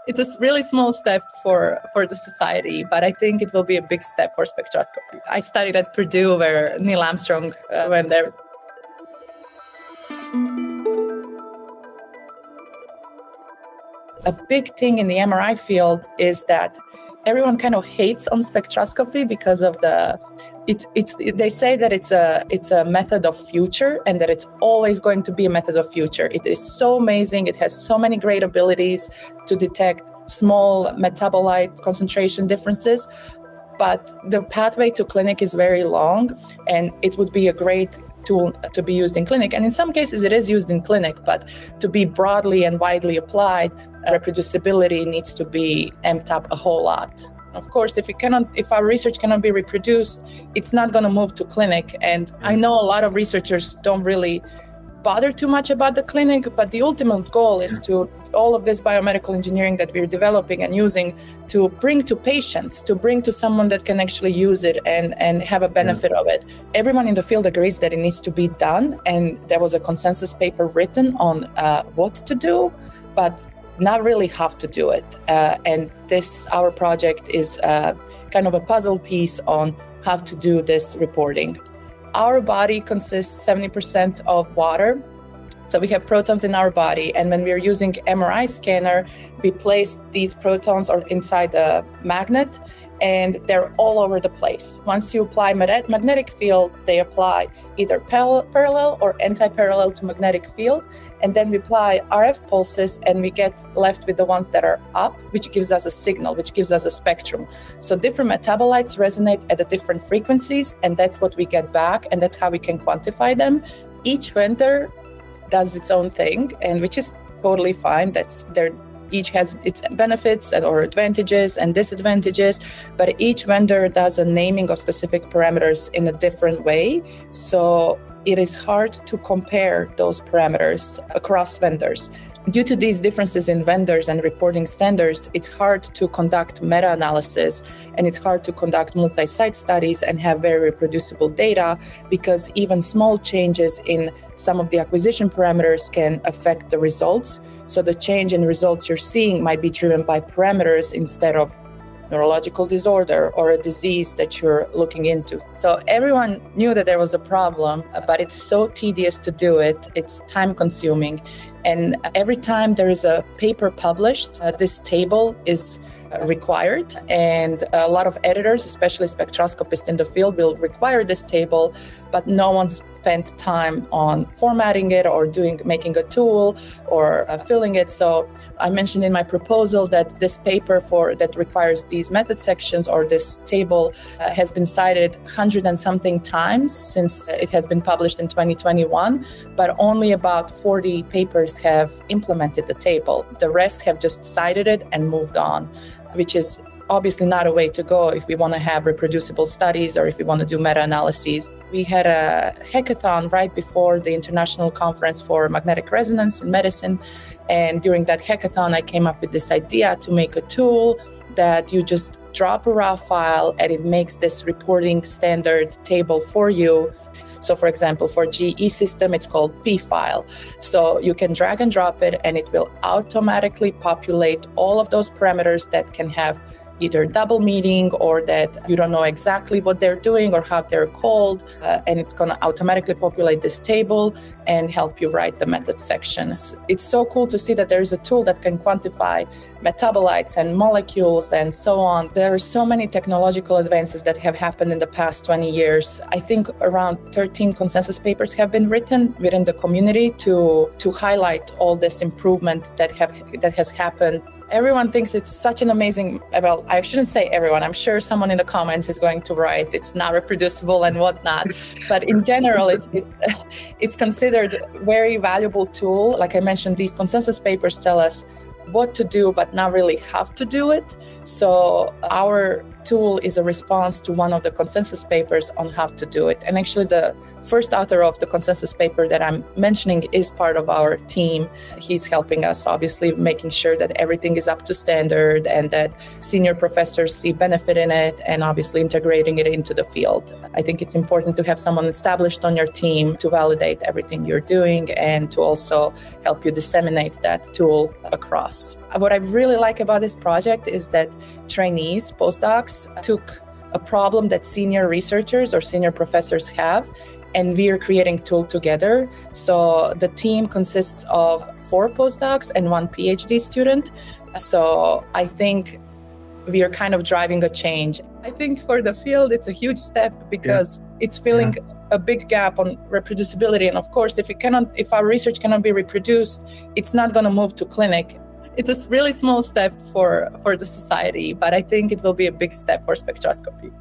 It's a really small step for the society, but I think it will be a big step for spectroscopy. I studied at Purdue where Neil Armstrong went there. A big thing in the MRI field is that everyone kind of hates on spectroscopy because of they say that it's a method of future and that it's always going to be a method of future. It is so amazing. It has so many great abilities to detect small metabolite concentration differences, but the pathway to clinic is very long, and it would be a great tool to be used in clinic. And in some cases it is used in clinic, but to be broadly and widely applied, reproducibility needs to be amped up a whole lot. Of course, if our research cannot be reproduced, it's not going to move to clinic. And I know a lot of researchers don't really bother too much about the clinic, but the ultimate goal is to all of this biomedical engineering that we're developing and using to bring to patients, to bring to someone that can actually use it and have a benefit of it. Everyone in the field agrees that it needs to be done, and there was a consensus paper written on what to do, but not really how to do it. And our project is kind of a puzzle piece on how to do this reporting. Our body consists 70% of water. So we have protons in our body. And when we're using MRI scanner, we place these protons inside a magnet, and they're all over the place. Once you apply magnetic field, they apply either parallel or anti-parallel to magnetic field. And then we apply RF pulses, and we get left with the ones that are up, which gives us a signal, which gives us a spectrum. So different metabolites resonate at the different frequencies, and that's what we get back, and that's how we can quantify them. Each vendor does its own thing, and which is totally fine. Each has its benefits or advantages and disadvantages, but each vendor does a naming of specific parameters in a different way. So it is hard to compare those parameters across vendors. Due to these differences in vendors and reporting standards, it's hard to conduct meta-analysis, and it's hard to conduct multi-site studies and have very reproducible data, because even small changes in some of the acquisition parameters can affect the results. So the change in results you're seeing might be driven by parameters instead of neurological disorder or a disease that you're looking into. So everyone knew that there was a problem, but it's so tedious to do it. It's time consuming. And every time there is a paper published, this table is required. And a lot of editors, especially spectroscopists in the field, will require this table, but no one's spent time on formatting it or making a tool or filling it. So I mentioned in my proposal that this paper that requires these method sections or this table has been cited 100 and something times since it has been published in 2021, but only about 40 papers have implemented the table. The rest have just cited it and moved on, which is obviously not a way to go if we want to have reproducible studies or if we want to do meta-analyses. We had a hackathon right before the International Conference for Magnetic Resonance in Medicine. And during that hackathon, I came up with this idea to make a tool that you just drop a raw file and it makes this reporting standard table for you. So for example, for GE system, it's called P file. So you can drag and drop it and it will automatically populate all of those parameters that can have either double meaning or that you don't know exactly what they're doing or how they're called. And it's going to automatically populate this table and help you write the method sections. It's so cool to see that there is a tool that can quantify metabolites and molecules and so on. There are so many technological advances that have happened in the past 20 years. I think around 13 consensus papers have been written within the community to highlight all this improvement that has happened. Everyone thinks it's such an amazing, well, I shouldn't say everyone. I'm sure someone in the comments is going to write it's not reproducible and whatnot. But in general, it's considered a very valuable tool. Like I mentioned, these consensus papers tell us what to do, but not really how to do it. So our tool is a response to one of the consensus papers on how to do it. And actually the first author of the consensus paper that I'm mentioning is part of our team. He's helping us, obviously, making sure that everything is up to standard and that senior professors see benefit in it, and obviously integrating it into the field. I think it's important to have someone established on your team to validate everything you're doing and to also help you disseminate that tool across. What I really like about this project is that trainees, postdocs, took a problem that senior researchers or senior professors have, and we are creating a tool together. So the team consists of 4 postdocs and 1 PhD student. So I think we are kind of driving a change. I think for the field, it's a huge step because it's filling a big gap on reproducibility. And of course, if our research cannot be reproduced, it's not going to move to clinic. It's a really small step for the society, but I think it will be a big step for spectroscopy.